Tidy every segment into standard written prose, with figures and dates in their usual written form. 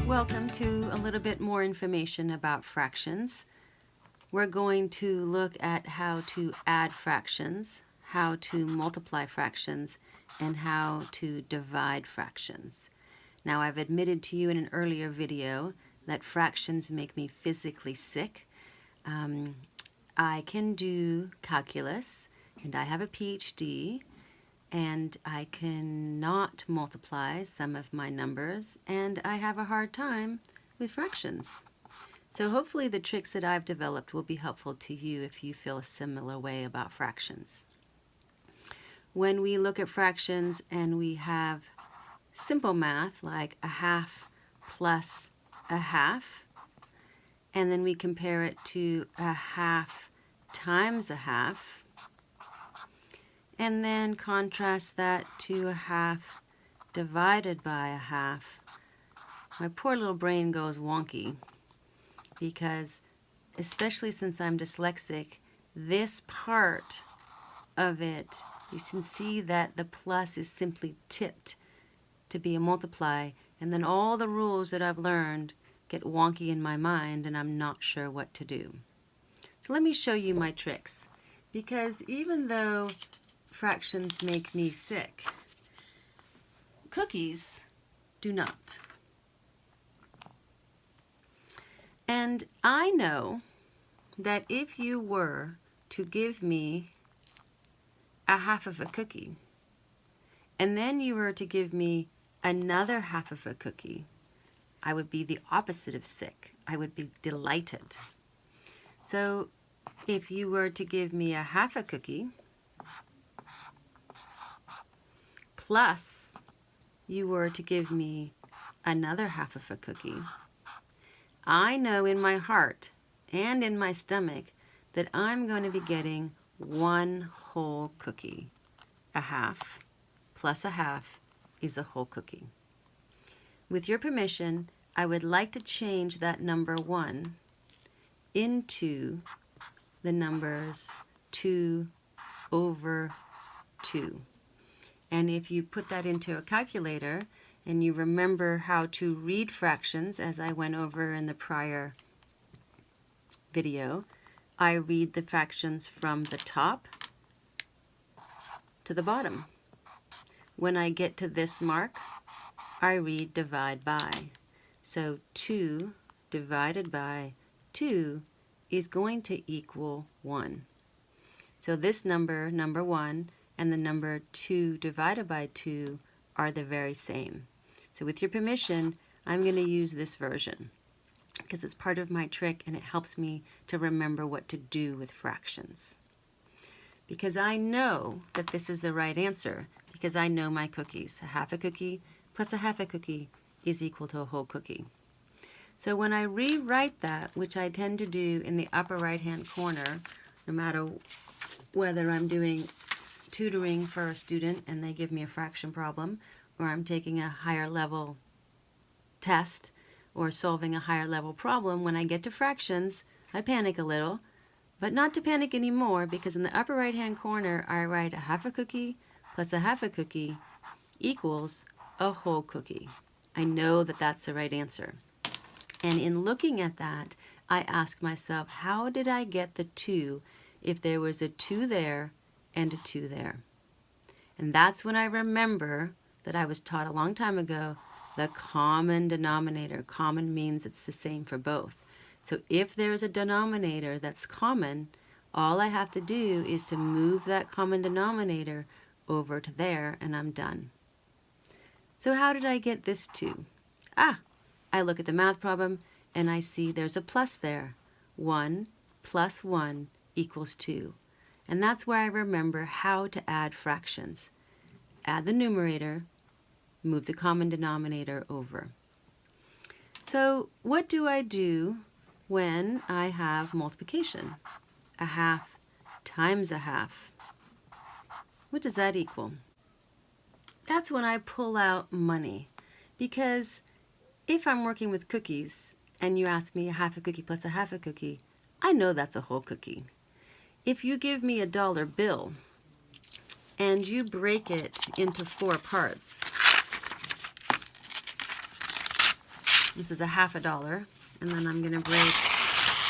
Welcome to a little bit more information about fractions. We're going to look at how to add fractions, how to multiply fractions, and how to divide fractions. Now, I've admitted to you in an earlier video that fractions make me physically sick. I can do calculus, and I have a PhD, and I cannot multiply some of my numbers, and I have a hard time with fractions. So hopefully the tricks that I've developed will be helpful to you if you feel a similar way about fractions. When we look at fractions and we have simple math like a half plus a half, and then we compare it to a half times a half, and then contrast that to a half divided by a half, my poor little brain goes wonky because, especially since I'm dyslexic, this part of it, you can see that the plus is simply tipped to be a multiply, and then all the rules that I've learned get wonky in my mind and I'm not sure what to do. So let me show you my tricks, because even though fractions make me sick, cookies do not. And I know that if you were to give me a half of a cookie, and then you were to give me another half of a cookie, I would be the opposite of sick. I would be delighted. So if you were to give me a half a cookie, plus you were to give me another half of a cookie, I know in my heart and in my stomach that I'm going to be getting one whole cookie. A half plus a half is a whole cookie. With your permission, I would like to change that number 1 into the numbers 2 over 2. And if you put that into a calculator and you remember how to read fractions, as I went over in the prior video, I read the fractions from the top to the bottom. When I get to this mark, I read divide by. So 2 divided by 2 is going to equal 1. So this number, number 1, and the number 2 divided by 2 are the very same. So with your permission, I'm going to use this version because it's part of my trick and it helps me to remember what to do with fractions. Because I know that this is the right answer, because I know my cookies. A half a cookie plus a half a cookie is equal to a whole cookie. So when I rewrite that, which I tend to do in the upper right-hand corner, no matter whether I'm doing tutoring for a student and they give me a fraction problem, or I'm taking a higher level test or solving a higher level problem, when I get to fractions, I panic a little, but not to panic anymore, because in the upper right hand corner I write a half a cookie plus a half a cookie equals a whole cookie. I know that that's the right answer. And in looking at that, I ask myself, how did I get the 2 if there was a 2 there and a 2 there? And that's when I remember that I was taught a long time ago the common denominator. Common means it's the same for both. So if there's a denominator that's common, all I have to do is to move that common denominator over to there and I'm done. So how did I get this 2? I look at the math problem and I see there's a plus there. 1 plus 1 equals 2. And that's where I remember how to add fractions. Add the numerator, move the common denominator over. So what do I do when I have multiplication? A half times a half. What does that equal? That's when I pull out money, because if I'm working with cookies and you ask me a half a cookie plus a half a cookie, I know that's a whole cookie. If you give me a dollar bill and you break it into 4 parts, This is a $1/2, and then I'm going to break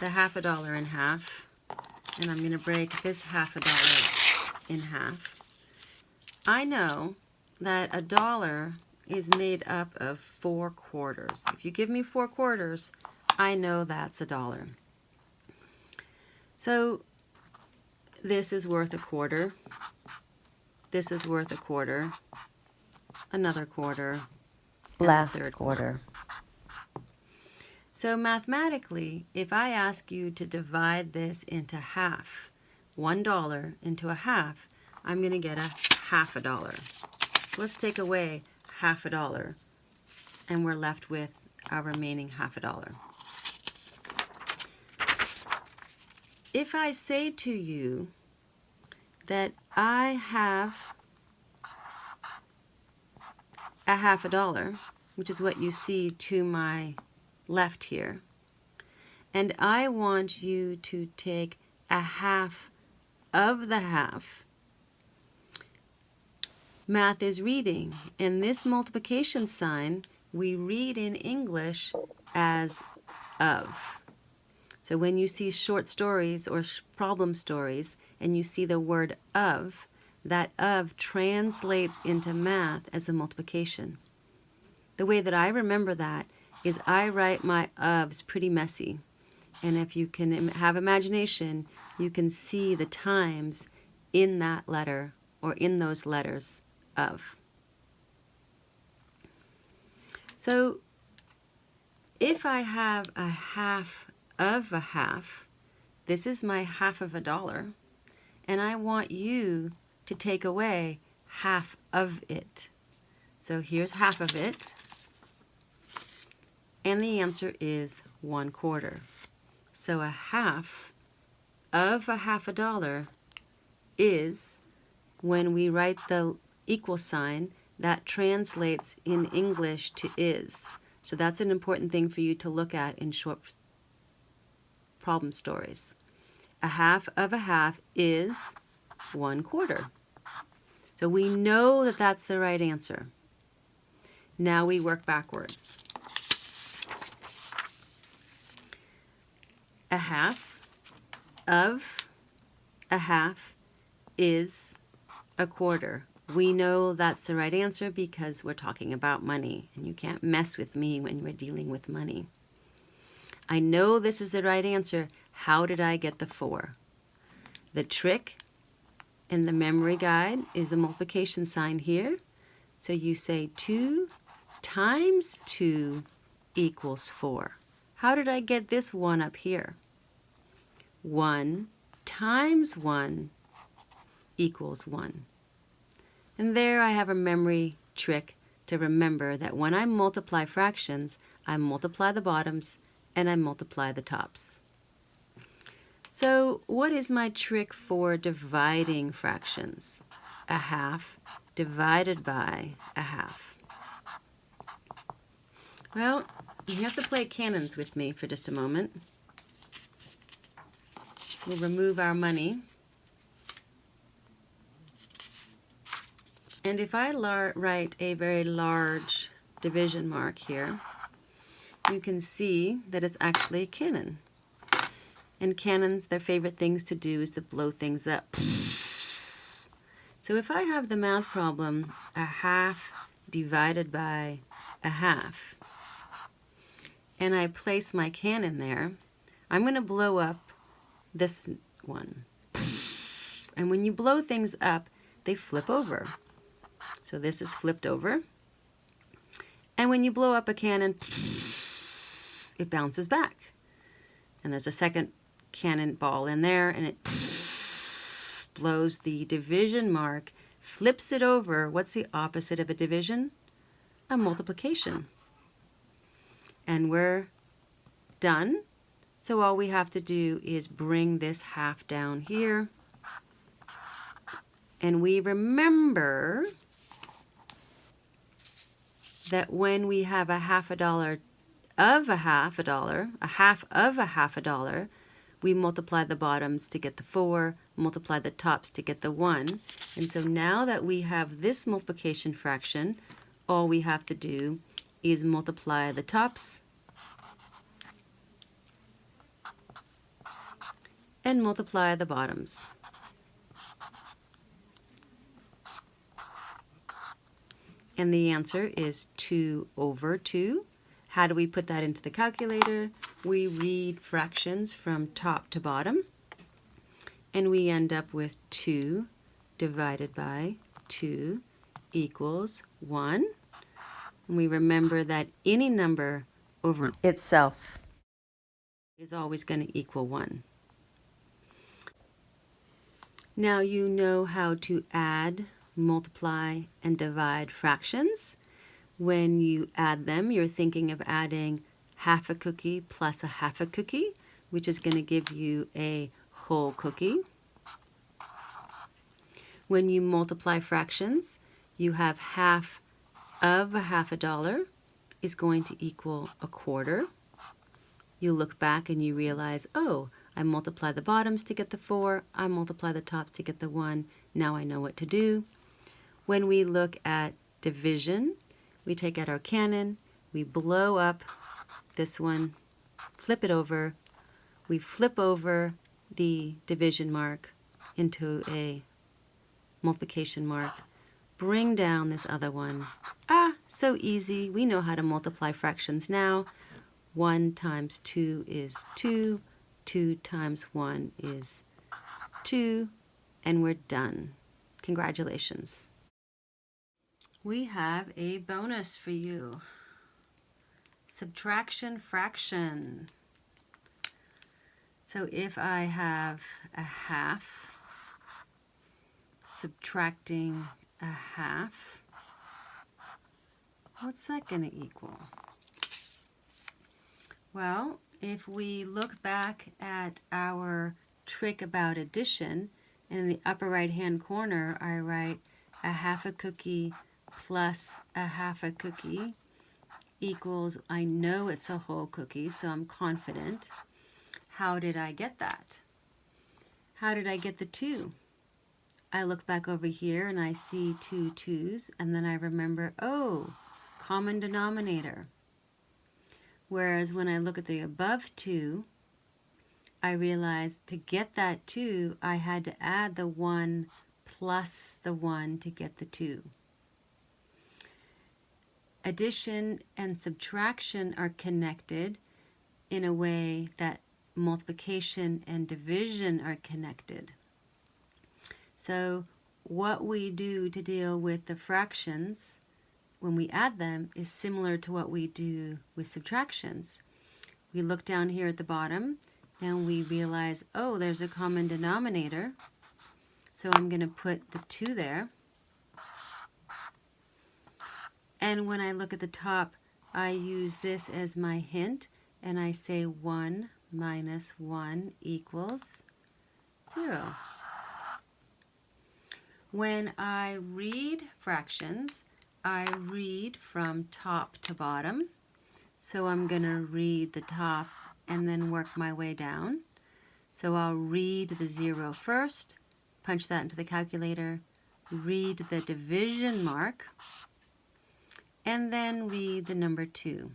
the $1/2 in half, and I'm going to break this $1/2 in half. I know that a dollar is made up of 4 quarters. If you give me 4 quarters, I know that's a dollar. So this is worth a quarter. This is worth a quarter. Another quarter. Last quarter. So mathematically, if I ask you to divide this into half, $1 into a half, I'm going to get a $1/2. Let's take away $1/2, and we're left with our remaining $1/2. If I say to you that I have a $1/2, which is what you see to my left here, and I want you to take a half of the half, math is reading, and this multiplication sign we read in English as of. So when you see short stories or problem stories and you see the word of, that of translates into math as a multiplication. The way that I remember that is I write my ofs pretty messy. And if you can have imagination, you can see the times in that letter or in those letters of. So if I have a half of a half, this is my $1/2, and I want you to take away half of it. So here's half of it, and the answer is 1/4. So a half of a $1/2 is, when we write the equal sign, that translates in English to is. So that's an important thing for you to look at in short problem stories. A half of a half is 1/4. So we know that that's the right answer. Now we work backwards. A half of a half is a quarter. We know that's the right answer because we're talking about money, and you can't mess with me when we're dealing with money. I know this is the right answer. How did I get the 4? The trick in the memory guide is the multiplication sign here. So you say 2 times 2 equals 4. How did I get this 1 up here? 1 times 1 equals 1. And there I have a memory trick to remember that when I multiply fractions, I multiply the bottoms and I multiply the tops. So what is my trick for dividing fractions? A half divided by a half. Well, you have to play cannons with me for just a moment. We'll remove our money. And if I write a very large division mark here, you can see that it's actually a cannon. And cannons, their favorite things to do is to blow things up. So if I have the math problem, a half divided by a half, and I place my cannon there, I'm going to blow up this one. And when you blow things up, they flip over. So this is flipped over. And when you blow up a cannon, it bounces back. And there's a second cannonball in there, and it blows the division mark, flips it over. What's the opposite of a division? A multiplication. And we're done. So all we have to do is bring this half down here. And we remember that when we have a $1/2 of a $1/2, a half of a $1/2, we multiply the bottoms to get the 4, multiply the tops to get the 1. And so now that we have this multiplication fraction, all we have to do is multiply the tops and multiply the bottoms. And the answer is 2 over 2. How do we put that into the calculator? We read fractions from top to bottom, and we end up with 2 divided by 2 equals 1. And we remember that any number over Itself. is always going to equal 1. Now you know how to add, multiply, and divide fractions. When you add them, you're thinking of adding half a cookie plus a half a cookie, which is going to give you a whole cookie. When you multiply fractions, you have half of a $50 is going to equal a quarter. You look back and you realize, oh, I multiply the bottoms to get the 4, I multiply the tops to get the 1, now I know what to do. When we look at division, we take out our cannon, we blow up this one, flip it over, we flip over the division mark into a multiplication mark, bring down this other one. So easy. We know how to multiply fractions now. 1 times 2 is 2. 2 times 1 is 2. And we're done. Congratulations. We have a bonus for you. Subtraction fraction. So if I have a half, subtracting a half, what's that going to equal? Well, if we look back at our trick about addition, and in the upper right hand corner I write a half a cookie plus a half a cookie equals, I know it's a whole cookie, so I'm confident. How did I get that? How did I get the 2? I look back over here and I see 2 2s, and then I remember, oh, common denominator. Whereas when I look at the above 2, I realize to get that 2, I had to add the 1 plus the 1 to get the 2. Addition and subtraction are connected in a way that multiplication and division are connected. So what we do to deal with the fractions when we add them is similar to what we do with subtractions. We look down here at the bottom and we realize, oh, there's a common denominator. So I'm going to put the 2 there. And when I look at the top, I use this as my hint, and I say 1 minus 1 equals 0. When I read fractions, I read from top to bottom. So I'm going to read the top and then work my way down. So I'll read the 0 first, punch that into the calculator, read the division mark, and then read the number 2.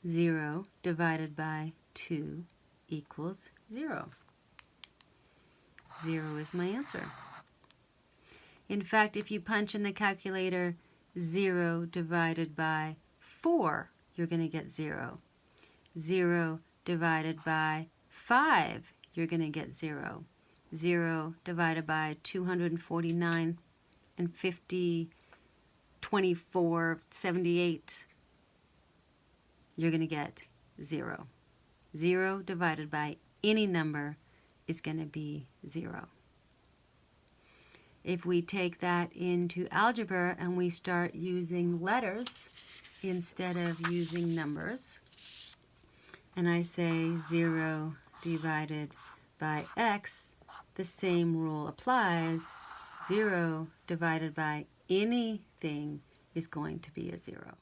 0 divided by 2 equals 0. 0 is my answer. In fact, if you punch in the calculator 0 divided by 4, you're going to get 0. 0 divided by 5, you're going to get 0. 0 divided by 249 and 50, 24, 78, you're going to get 0. 0 divided by any number is going to be 0. If we take that into algebra and we start using letters instead of using numbers, and I say 0 divided by x, the same rule applies. 0 divided by anything is going to be a 0.